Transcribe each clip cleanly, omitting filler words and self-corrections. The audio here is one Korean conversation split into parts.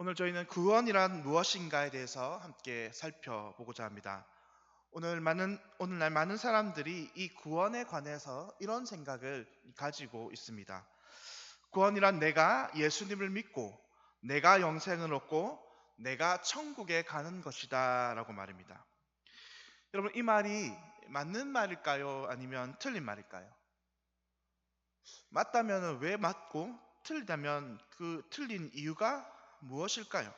오늘 저희는 구원이란 무엇인가에 대해서 함께 살펴보고자 합니다. 오늘날 많은 사람들이 이 구원에 관해서 이런 생각을 가지고 있습니다. 구원이란 내가 예수님을 믿고 내가 영생을 얻고 내가 천국에 가는 것이다 라고 말입니다. 여러분, 이 말이 맞는 말일까요? 아니면 틀린 말일까요? 맞다면 왜 맞고 틀리다면 그 틀린 이유가 무엇일까요?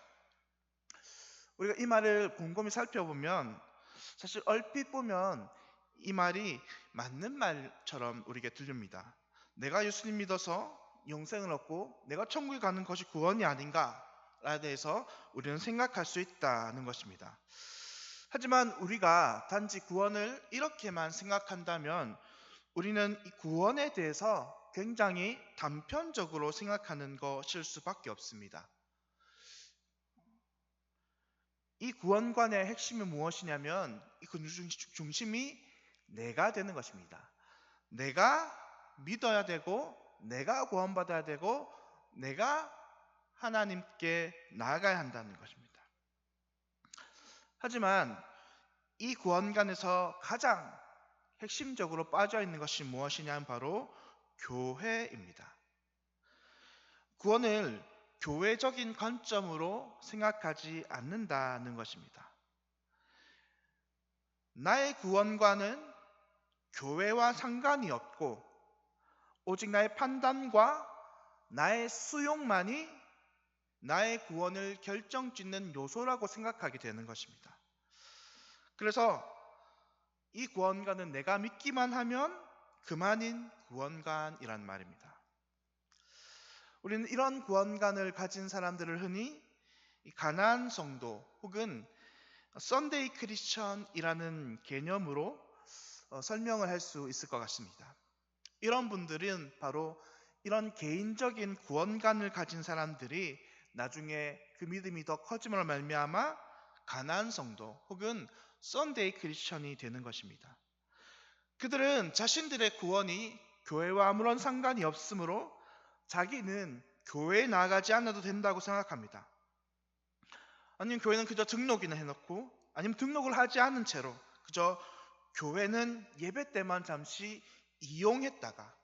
우리가 이 말을 곰곰이 살펴보면 사실 얼핏 보면 이 말이 맞는 말처럼 우리에게 들립니다. 내가 예수님 믿어서 영생을 얻고 내가 천국에 가는 것이 구원이 아닌가에 대해서 우리는 생각할 수 있다는 것입니다. 하지만 우리가 단지 구원을 이렇게만 생각한다면 우리는 이 구원에 대해서 굉장히 단편적으로 생각하는 것일 수밖에 없습니다. 이 구원관의 핵심이 무엇이냐면 그 중심이 내가 되는 것입니다. 내가 믿어야 되고 내가 구원받아야 되고 내가 하나님께 나아가야 한다는 것입니다. 하지만 이 구원관에서 가장 핵심적으로 빠져있는 것이 무엇이냐면 바로 교회입니다. 구원을 교회적인 관점으로 생각하지 않는다는 것입니다. 나의 구원과는 교회와 상관이 없고 오직 나의 판단과 나의 수용만이 나의 구원을 결정짓는 요소라고 생각하게 되는 것입니다. 그래서 이 구원관은 내가 믿기만 하면 그만인 구원관이란 말입니다. 우리는 이런 구원관을 가진 사람들을 흔히 가나안 성도 혹은 썬데이 크리스천이라는 개념으로 설명을 할 수 있을 것 같습니다. 이런 분들은 바로 이런 개인적인 구원관을 가진 사람들이 나중에 그 믿음이 더 커짐으로 말미암아 가나안 성도 혹은 썬데이 크리스천이 되는 것입니다. 그들은 자신들의 구원이 교회와 아무런 상관이 없으므로 자기는 교회에 나가지 않아도 된다고 생각합니다. 아니면 교회는 그저 등록이나 해놓고 아니면 등록을 하지 않은 채로 그저 교회는 예배 때만 잠시 이용했다가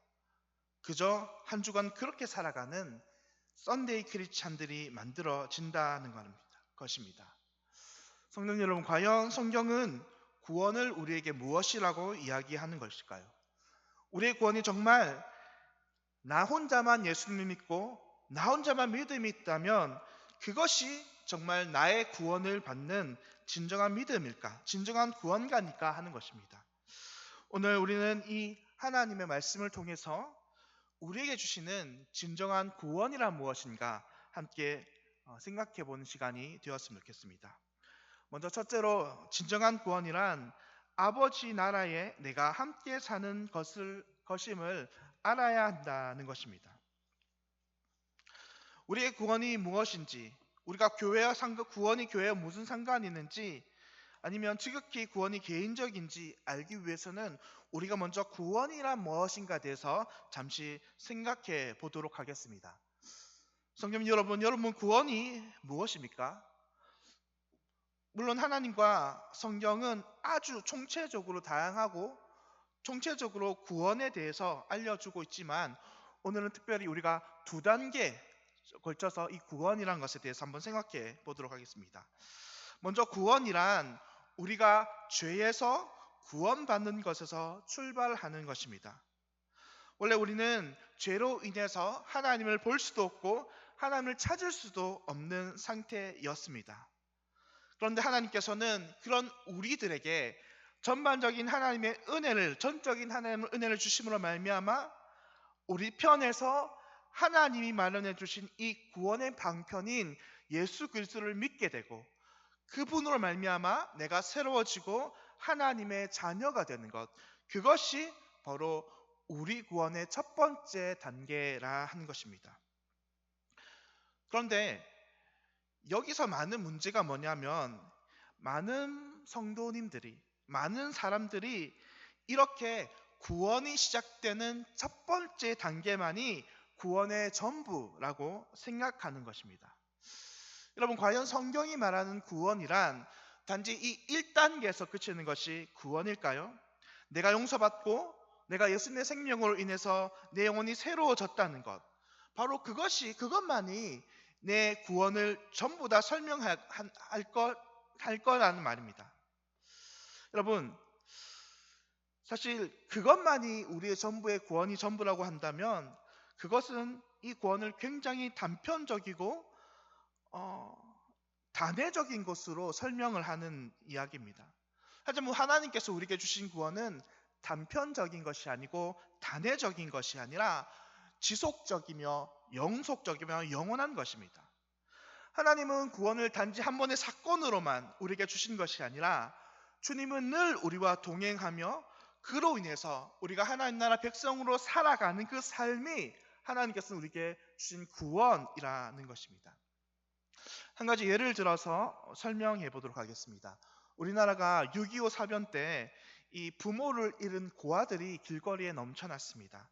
그저 한 주간 그렇게 살아가는 썬데이 크리스찬들이 만들어진다는 것입니다. 성도 여러분, 과연 성경은 구원을 우리에게 무엇이라고 이야기하는 것일까요? 우리의 구원이 정말 나 혼자만 예수님을 믿고 나 혼자만 믿음이 있다면 그것이 정말 나의 구원을 받는 진정한 믿음일까? 진정한 구원가니까 하는 것입니다. 오늘 우리는 이 하나님의 말씀을 통해서 우리에게 주시는 진정한 구원이란 무엇인가 함께 생각해 보는 시간이 되었으면 좋겠습니다. 먼저 첫째로 진정한 구원이란 아버지 나라에 내가 함께 사는 것임을 알아야 한다는 것입니다. 우리의 구원이 무엇인지, 우리가 구원이 교회와 무슨 상관이 있는지, 아니면 지극히 구원이 개인적인지 알기 위해서는 우리가 먼저 구원이란 무엇인가에 대해서 잠시 생각해 보도록 하겠습니다. 성경 여러분 구원이 무엇입니까? 물론 하나님과 성경은 아주 총체적으로 다양하고 총체적으로 구원에 대해서 알려주고 있지만 오늘은 특별히 우리가 두 단계에 걸쳐서 이 구원이라는 것에 대해서 한번 생각해 보도록 하겠습니다. 먼저 구원이란 우리가 죄에서 구원받는 것에서 출발하는 것입니다. 원래 우리는 죄로 인해서 하나님을 볼 수도 없고 하나님을 찾을 수도 없는 상태였습니다. 그런데 하나님께서는 그런 우리들에게 전적인 하나님의 은혜를 주심으로 말미암아 우리 편에서 하나님이 마련해 주신 이 구원의 방편인 예수 그리스도를 믿게 되고 그분으로 말미암아 내가 새로워지고 하나님의 자녀가 되는 것, 그것이 바로 우리 구원의 첫 번째 단계라 하는 것입니다. 그런데 여기서 많은 문제가 뭐냐면 많은 성도님들이 많은 사람들이 이렇게 구원이 시작되는 첫 번째 단계만이 구원의 전부라고 생각하는 것입니다. 여러분, 과연 성경이 말하는 구원이란 단지 이 1단계에서 그치는 것이 구원일까요? 내가 용서받고 내가 예수님의 생명으로 인해서 내 영혼이 새로워졌다는 것, 바로 그것만이 내 구원을 전부 다 설명할 거라는 말입니다. 여러분, 사실 그것만이 우리의 전부의 구원이 전부라고 한다면 그것은 이 구원을 굉장히 단편적이고 단회적인 것으로 설명을 하는 이야기입니다. 하지만 하나님께서 우리에게 주신 구원은 단편적인 것이 아니고 단회적인 것이 아니라 지속적이며 영속적이며 영원한 것입니다. 하나님은 구원을 단지 한 번의 사건으로만 우리에게 주신 것이 아니라 주님은 늘 우리와 동행하며 그로 인해서 우리가 하나님 나라 백성으로 살아가는 그 삶이 하나님께서 우리에게 주신 구원이라는 것입니다. 한 가지 예를 들어서 설명해 보도록 하겠습니다. 우리나라가 6.25 사변 때 이 부모를 잃은 고아들이 길거리에 넘쳐났습니다.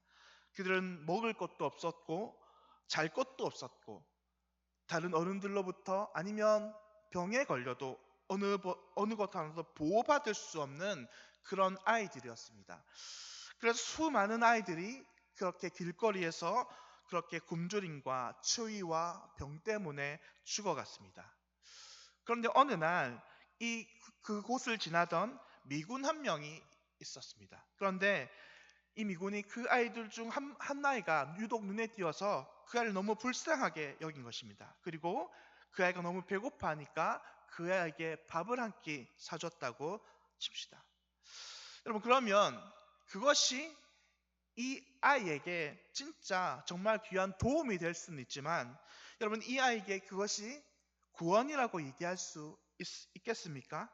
그들은 먹을 것도 없었고 잘 것도 없었고 다른 어른들로부터 아니면 병에 걸려도 어느 것 하나도 보호받을 수 없는 그런 아이들이었습니다. 그래서 수많은 아이들이 그렇게 길거리에서 그렇게 굶주림과 추위와 병 때문에 죽어갔습니다. 그런데 어느 날 그곳을 지나던 미군 한 명이 있었습니다. 그런데 이 미군이 그 아이들 중 한 아이가 유독 눈에 띄어서 그 아이를 너무 불쌍하게 여긴 것입니다. 그리고 그 아이가 너무 배고파하니까 그 아이에게 밥을 한 끼 사줬다고 칩시다. 여러분, 그러면 그것이 이 아이에게 진짜 정말 귀한 도움이 될 수는 있지만 여러분, 이 아이에게 그것이 구원이라고 얘기할 수 있겠습니까?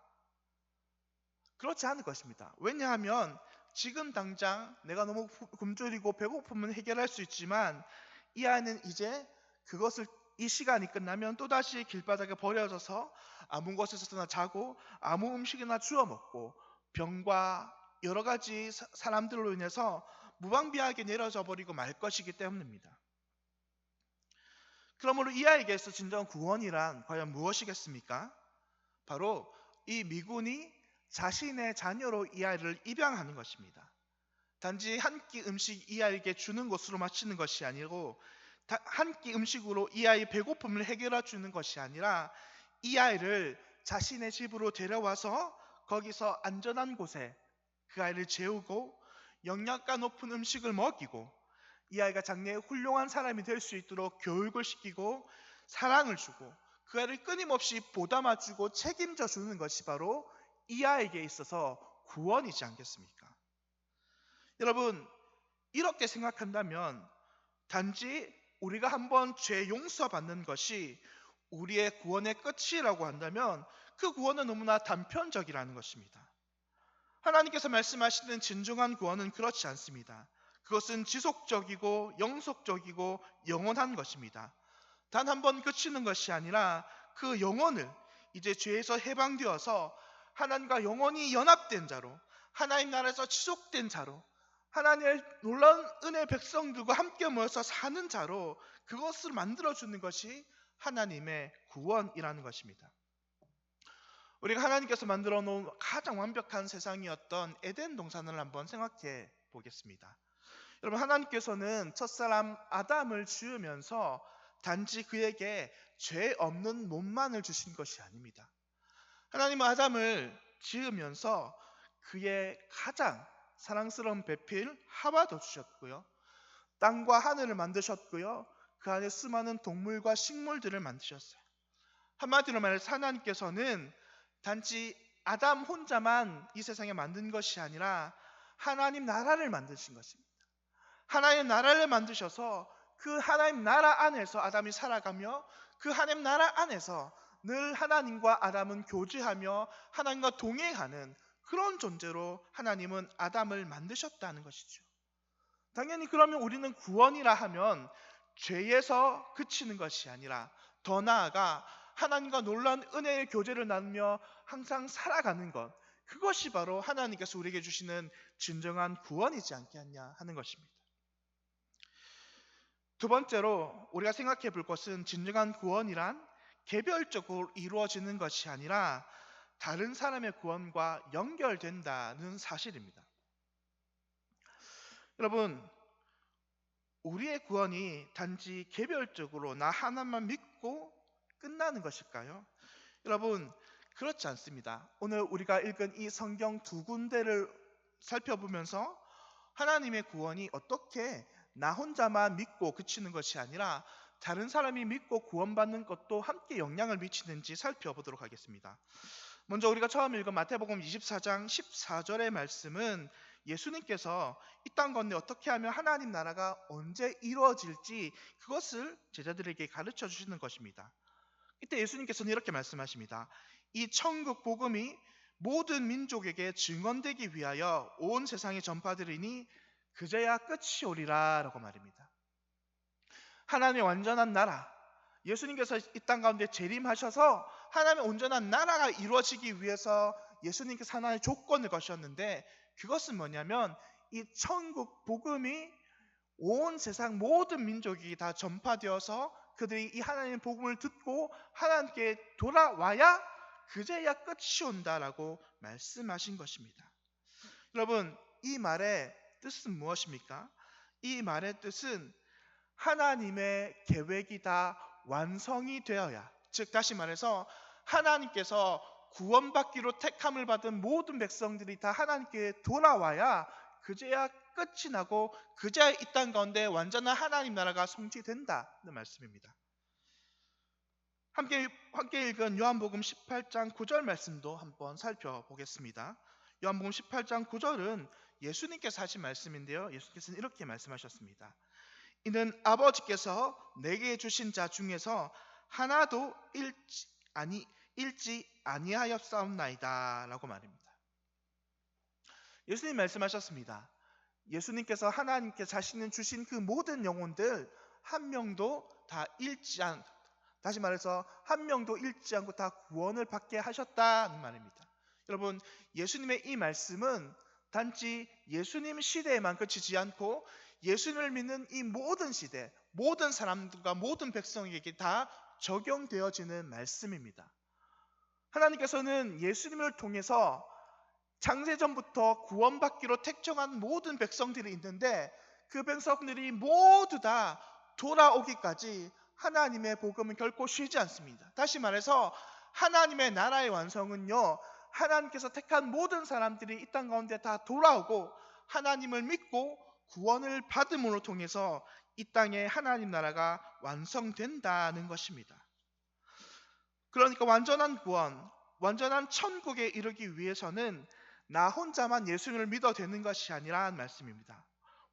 그렇지 않을 것입니다. 왜냐하면 지금 당장 내가 너무 굶주리고 배고픔은 해결할 수 있지만 이 아이는 이제 이 시간이 끝나면 또다시 길바닥에 버려져서 아무 곳에서나 자고 아무 음식이나 주워 먹고 병과 여러 가지 사람들로 인해서 무방비하게 내려져 버리고 말 것이기 때문입니다. 그러므로 이 아이에게서 진정한 구원이란 과연 무엇이겠습니까? 바로 이 미군이 자신의 자녀로 이 아이를 입양하는 것입니다. 단지 한 끼 음식 이 아이에게 주는 것으로 마치는 것이 아니고 한 끼 음식으로 이 아이의 배고픔을 해결해 주는 것이 아니라 이 아이를 자신의 집으로 데려와서 거기서 안전한 곳에 그 아이를 재우고 영양가 높은 음식을 먹이고 이 아이가 장래에 훌륭한 사람이 될 수 있도록 교육을 시키고 사랑을 주고 그 아이를 끊임없이 보담아주고 책임져 주는 것이 바로 이 아이에게 있어서 구원이지 않겠습니까? 여러분, 이렇게 생각한다면 단지 우리가 한번 죄 용서받는 것이 우리의 구원의 끝이라고 한다면 그 구원은 너무나 단편적이라는 것입니다. 하나님께서 말씀하시는 진정한 구원은 그렇지 않습니다. 그것은 지속적이고 영속적이고 영원한 것입니다. 단 한 번 그치는 것이 아니라 그 영혼을 이제 죄에서 해방되어서 하나님과 영원히 연합된 자로, 하나님 나라에서 지속된 자로, 하나님의 놀라운 은혜 백성들과 함께 모여서 사는 자로 그것을 만들어주는 것이 하나님의 구원이라는 것입니다. 우리가 하나님께서 만들어 놓은 가장 완벽한 세상이었던 에덴 동산을 한번 생각해 보겠습니다. 여러분, 하나님께서는 첫사람 아담을 지으면서 단지 그에게 죄 없는 몸만을 주신 것이 아닙니다. 하나님은 아담을 지으면서 그의 가장 사랑스러운 배필 하와도 주셨고요. 땅과 하늘을 만드셨고요. 그 안에 수많은 동물과 식물들을 만드셨어요. 한마디로 말해서 하나님께서는 단지 아담 혼자만 이 세상에 만든 것이 아니라 하나님 나라를 만드신 것입니다. 하나님 나라를 만드셔서 그 하나님 나라 안에서 아담이 살아가며 그 하나님 나라 안에서 늘 하나님과 아담은 교제하며 하나님과 동행하는 그런 존재로 하나님은 아담을 만드셨다는 것이죠. 당연히 그러면 우리는 구원이라 하면 죄에서 그치는 것이 아니라 더 나아가 하나님과 놀라운 은혜의 교제를 나누며 항상 살아가는 것, 그것이 바로 하나님께서 우리에게 주시는 진정한 구원이지 않겠냐 하는 것입니다. 두 번째로 우리가 생각해 볼 것은 진정한 구원이란 개별적으로 이루어지는 것이 아니라 다른 사람의 구원과 연결된다는 사실입니다. 여러분, 우리의 구원이 단지 개별적으로 나 하나만 믿고 끝나는 것일까요? 여러분, 그렇지 않습니다. 오늘 우리가 읽은 이 성경 두 군데를 살펴보면서 하나님의 구원이 어떻게 나 혼자만 믿고 그치는 것이 아니라 다른 사람이 믿고 구원받는 것도 함께 영향을 미치는지 살펴보도록 하겠습니다. 먼저 우리가 처음 읽은 마태복음 24장 14절의 말씀은 예수님께서 이 땅 가운데 어떻게 하면 하나님 나라가 언제 이루어질지 그것을 제자들에게 가르쳐 주시는 것입니다. 이때 예수님께서는 이렇게 말씀하십니다. 이 천국 복음이 모든 민족에게 증언되기 위하여 온 세상에 전파되리니 그제야 끝이 오리라 라고 말입니다. 하나님의 완전한 나라, 예수님께서 이 땅 가운데 재림하셔서 하나님의 온전한 나라가 이루어지기 위해서 예수님께서 하나의 조건을 거셨는데 그것은 뭐냐면 이 천국 복음이 온 세상 모든 민족이 다 전파되어서 그들이 이 하나님의 복음을 듣고 하나님께 돌아와야 그제야 끝이 온다라고 말씀하신 것입니다. 여러분, 이 말의 뜻은 무엇입니까? 이 말의 뜻은 하나님의 계획이 다 완성이 되어야, 즉 다시 말해서 하나님께서 구원받기로 택함을 받은 모든 백성들이 다 하나님께 돌아와야 그제야 끝이 나고 그제야 이 땅 가운데 완전한 하나님 나라가 성취된다는 말씀입니다. 함께 읽은 요한복음 18장 9절 말씀도 한번 살펴보겠습니다. 요한복음 18장 9절은 예수님께서 하신 말씀인데요. 예수님께서는 이렇게 말씀하셨습니다. 이는 아버지께서 내게 주신 자 중에서 하나도 잃지 아니하였사옵나이다 라고 말입니다. 예수님 말씀하셨습니다. 예수님께서 하나님께 자신은 주신 그 모든 영혼들 한 명도 다 다시 말해서 한 명도 잃지 않고 다 구원을 받게 하셨다는 말입니다. 여러분, 예수님의 이 말씀은 단지 예수님 시대에만 그치지 않고 예수님을 믿는 이 모든 시대, 모든 사람들과 모든 백성에게 다 적용되어지는 말씀입니다. 하나님께서는 예수님을 통해서 창세전부터 구원받기로 택정한 모든 백성들이 있는데 그 백성들이 모두 다 돌아오기까지 하나님의 복음은 결코 쉬지 않습니다. 다시 말해서 하나님의 나라의 완성은요, 하나님께서 택한 모든 사람들이 이 땅 가운데 다 돌아오고 하나님을 믿고 구원을 받음으로 통해서 이 땅에 하나님 나라가 완성된다는 것입니다. 그러니까 완전한 구원, 완전한 천국에 이르기 위해서는 나 혼자만 예수님을 믿어도 되는 것이 아니라는 말씀입니다.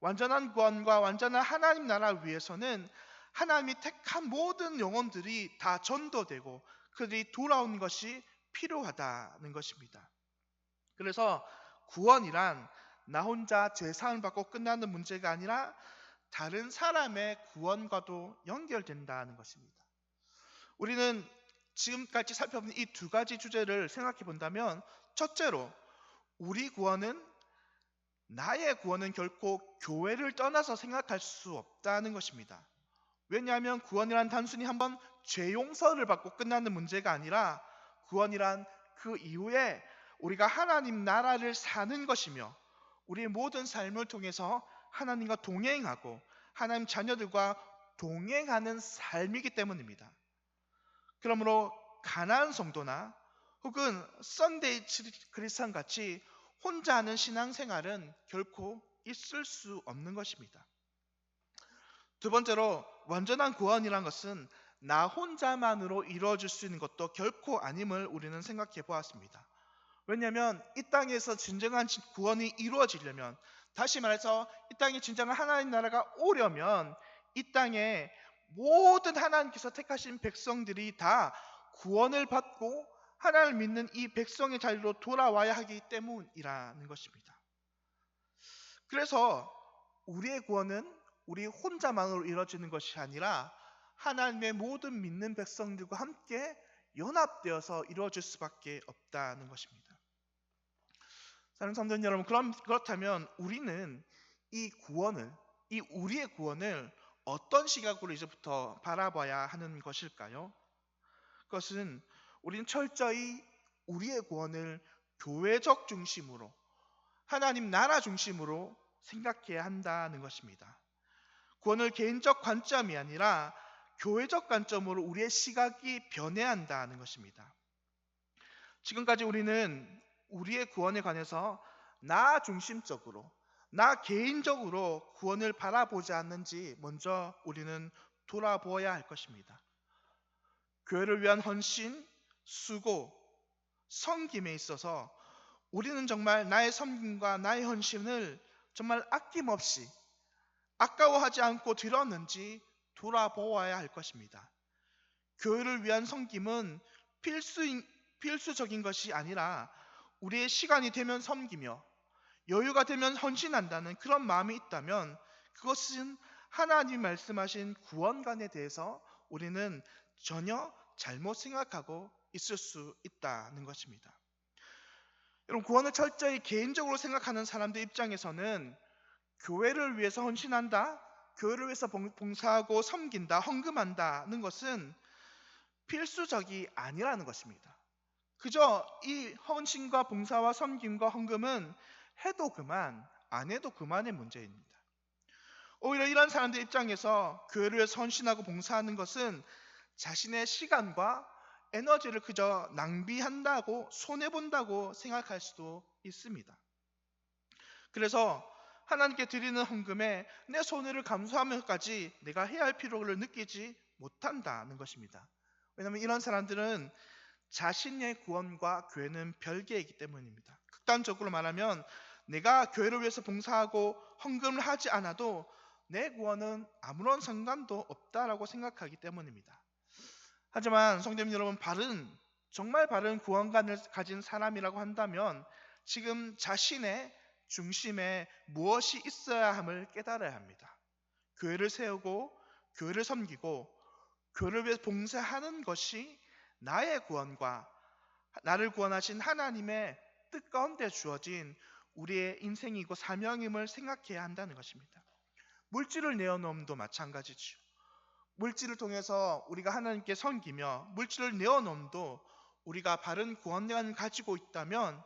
완전한 구원과 완전한 하나님 나라 위해서는 하나님이 택한 모든 영혼들이 다 전도되고 그들이 돌아오는 것이 필요하다는 것입니다. 그래서 구원이란 나 혼자 죄사함을 받고 끝나는 문제가 아니라 다른 사람의 구원과도 연결된다는 것입니다. 우리는 지금까지 살펴본 이 두 가지 주제를 생각해 본다면, 첫째로 우리 구원은, 나의 구원은 결코 교회를 떠나서 생각할 수 없다는 것입니다. 왜냐하면 구원이란 단순히 한번 죄 용서를 받고 끝나는 문제가 아니라 구원이란 그 이후에 우리가 하나님 나라를 사는 것이며 우리의 모든 삶을 통해서 하나님과 동행하고 하나님 자녀들과 동행하는 삶이기 때문입니다. 그러므로 가나안 성도나 혹은 썬데이 크리스천 같이 혼자 하는 신앙생활은 결코 있을 수 없는 것입니다. 두 번째로, 완전한 구원이란 것은 나 혼자만으로 이루어질 수 있는 것도 결코 아님을 우리는 생각해 보았습니다. 왜냐하면 이 땅에서 진정한 구원이 이루어지려면, 다시 말해서 이 땅에 진정한 하나님 나라가 오려면 이 땅에 모든 하나님께서 택하신 백성들이 다 구원을 받고 하나님을 믿는 이 백성의 자리로 돌아와야 하기 때문이라는 것입니다. 그래서 우리의 구원은 우리 혼자만으로 이루어지는 것이 아니라 하나님의 모든 믿는 백성들과 함께 연합되어서 이루어질 수밖에 없다는 것입니다. 사랑하는 성도 여러분, 그렇다면 우리는 이 우리의 구원을 어떤 시각으로 이제부터 바라봐야 하는 것일까요? 그것은 우리는 철저히 우리의 구원을 교회적 중심으로, 하나님 나라 중심으로 생각해야 한다는 것입니다. 구원을 개인적 관점이 아니라 교회적 관점으로 우리의 시각이 변해야 한다는 것입니다. 지금까지 우리는 우리의 구원에 관해서 나 중심적으로, 나 개인적으로 구원을 바라보지 않는지 먼저 우리는 돌아보아야 할 것입니다. 교회를 위한 헌신, 수고, 섬김에 있어서 우리는 정말 나의 섬김과 나의 헌신을 정말 아낌없이 아까워하지 않고 드렸는지 돌아보아야 할 것입니다. 교회를 위한 섬김은 필수적인 것이 아니라 우리의 시간이 되면 섬기며 여유가 되면 헌신한다는 그런 마음이 있다면 그것은 하나님이 말씀하신 구원관에 대해서 우리는 전혀 잘못 생각하고 있을 수 있다는 것입니다. 여러분, 구원을 철저히 개인적으로 생각하는 사람들 입장에서는 교회를 위해서 헌신한다, 교회를 위해서 봉사하고 섬긴다, 헌금한다는 것은 필수적이 아니라는 것입니다. 그저 이 헌신과 봉사와 섬김과 헌금은 해도 그만, 안 해도 그만의 문제입니다. 오히려 이런 사람들 입장에서 교회를 위해서 헌신하고 봉사하는 것은 자신의 시간과 에너지를 그저 낭비한다고, 손해본다고 생각할 수도 있습니다. 그래서 하나님께 드리는 헌금에 내 손해를 감수하면서까지 내가 해야 할 필요를 느끼지 못한다는 것입니다. 왜냐하면 이런 사람들은 자신의 구원과 교회는 별개이기 때문입니다. 극단적으로 말하면 내가 교회를 위해서 봉사하고 헌금을 하지 않아도 내 구원은 아무런 상관도 없다라고 생각하기 때문입니다. 하지만 성도님 여러분, 정말 바른 구원관을 가진 사람이라고 한다면 지금 자신의 중심에 무엇이 있어야 함을 깨달아야 합니다. 교회를 세우고 교회를 섬기고 교회를 위해 봉사하는 것이 나의 구원과 나를 구원하신 하나님의 뜻 가운데 주어진 우리의 인생이고 사명임을 생각해야 한다는 것입니다. 물질을 내어놓음도 마찬가지죠. 물질을 통해서 우리가 하나님께 섬기며 물질을 내어놓음도 우리가 바른 구원관을 가지고 있다면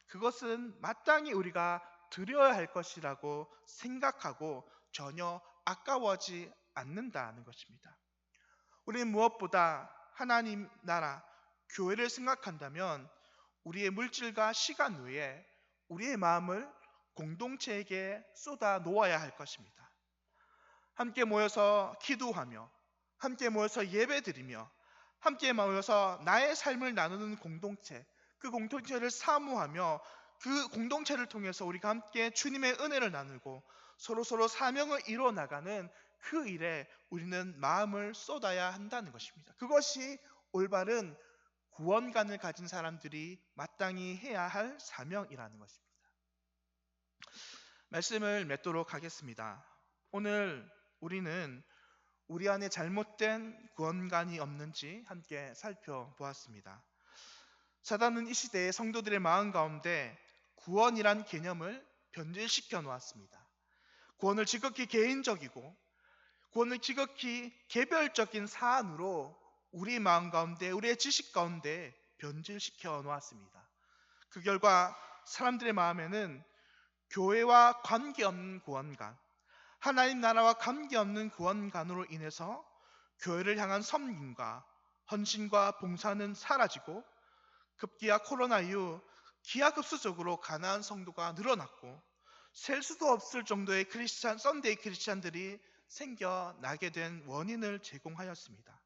그것은 마땅히 우리가 드려야 할 것이라고 생각하고 전혀 아까워하지 않는다는 것입니다. 우리는 무엇보다 하나님 나라, 교회를 생각한다면 우리의 물질과 시간 외에 우리의 마음을 공동체에게 쏟아 놓아야 할 것입니다. 함께 모여서 기도하며 함께 모여서 예배드리며 함께 모여서 나의 삶을 나누는 공동체, 그 공동체를 사모하며 그 공동체를 통해서 우리가 함께 주님의 은혜를 나누고 서로 사명을 이루어 나가는 그 일에 우리는 마음을 쏟아야 한다는 것입니다. 그것이 올바른 구원관을 가진 사람들이 마땅히 해야 할 사명이라는 것입니다. 말씀을 맺도록 하겠습니다. 오늘 우리는 우리 안에 잘못된 구원관이 없는지 함께 살펴보았습니다. 사단은 이 시대의 성도들의 마음 가운데 구원이란 개념을 변질시켜 놓았습니다. 구원을 지극히 개인적이고 구원을 지극히 개별적인 사안으로 우리 마음 가운데, 우리의 지식 가운데 변질시켜 놓았습니다. 그 결과 사람들의 마음에는 교회와 관계없는 구원관, 하나님 나라와 관계없는 구원관으로 인해서 교회를 향한 섬김과 헌신과 봉사는 사라지고 급기야 코로나 이후 기하급수적으로 가난한 성도가 늘어났고 셀 수도 없을 정도의 썬데이 크리스찬들이 생겨나게 된 원인을 제공하였습니다.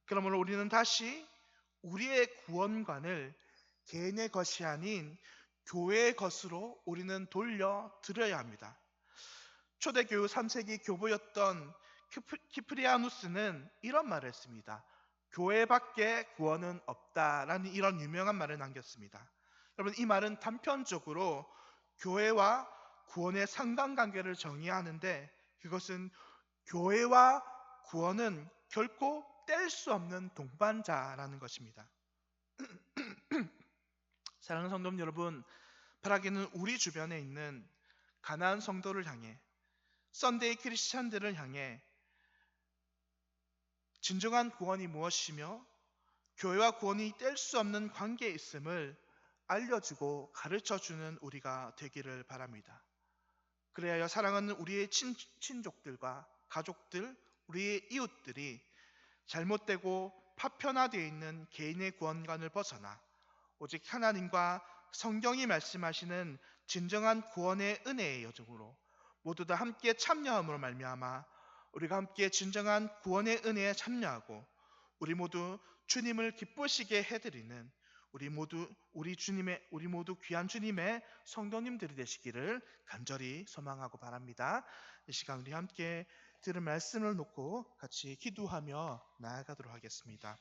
그러므로 우리는 다시 우리의 구원관을 개인의 것이 아닌 교회의 것으로 우리는 돌려드려야 합니다. 초대교회 3세기 교부였던 키프리아누스는 이런 말을 했습니다. 교회밖에 구원은 없다라는 이런 유명한 말을 남겼습니다. 여러분, 이 말은 단편적으로 교회와 구원의 상관관계를 정의하는데 그것은 교회와 구원은 결코 뗄 수 없는 동반자라는 것입니다. 사랑하는 성도 여러분, 바라기는 우리 주변에 있는 가난한 성도를 향해, 썬데이 크리스찬들을 향해 진정한 구원이 무엇이며 교회와 구원이 뗄 수 없는 관계에 있음을 알려주고 가르쳐주는 우리가 되기를 바랍니다. 그래야 사랑하는 우리의 친족들과 가족들, 우리의 이웃들이 잘못되고 파편화되어 있는 개인의 구원관을 벗어나 오직 하나님과 성경이 말씀하시는 진정한 구원의 은혜의 여정으로 모두 다 함께 참여함으로 말미암아 우리가 함께 진정한 구원의 은혜에 참여하고 우리 모두 주님을 기쁘시게 해드리는 우리 모두 귀한 주님의 성도님들이 되시기를 간절히 소망하고 바랍니다. 이 시간 우리 함께 들은 말씀을 놓고 같이 기도하며 나아가도록 하겠습니다.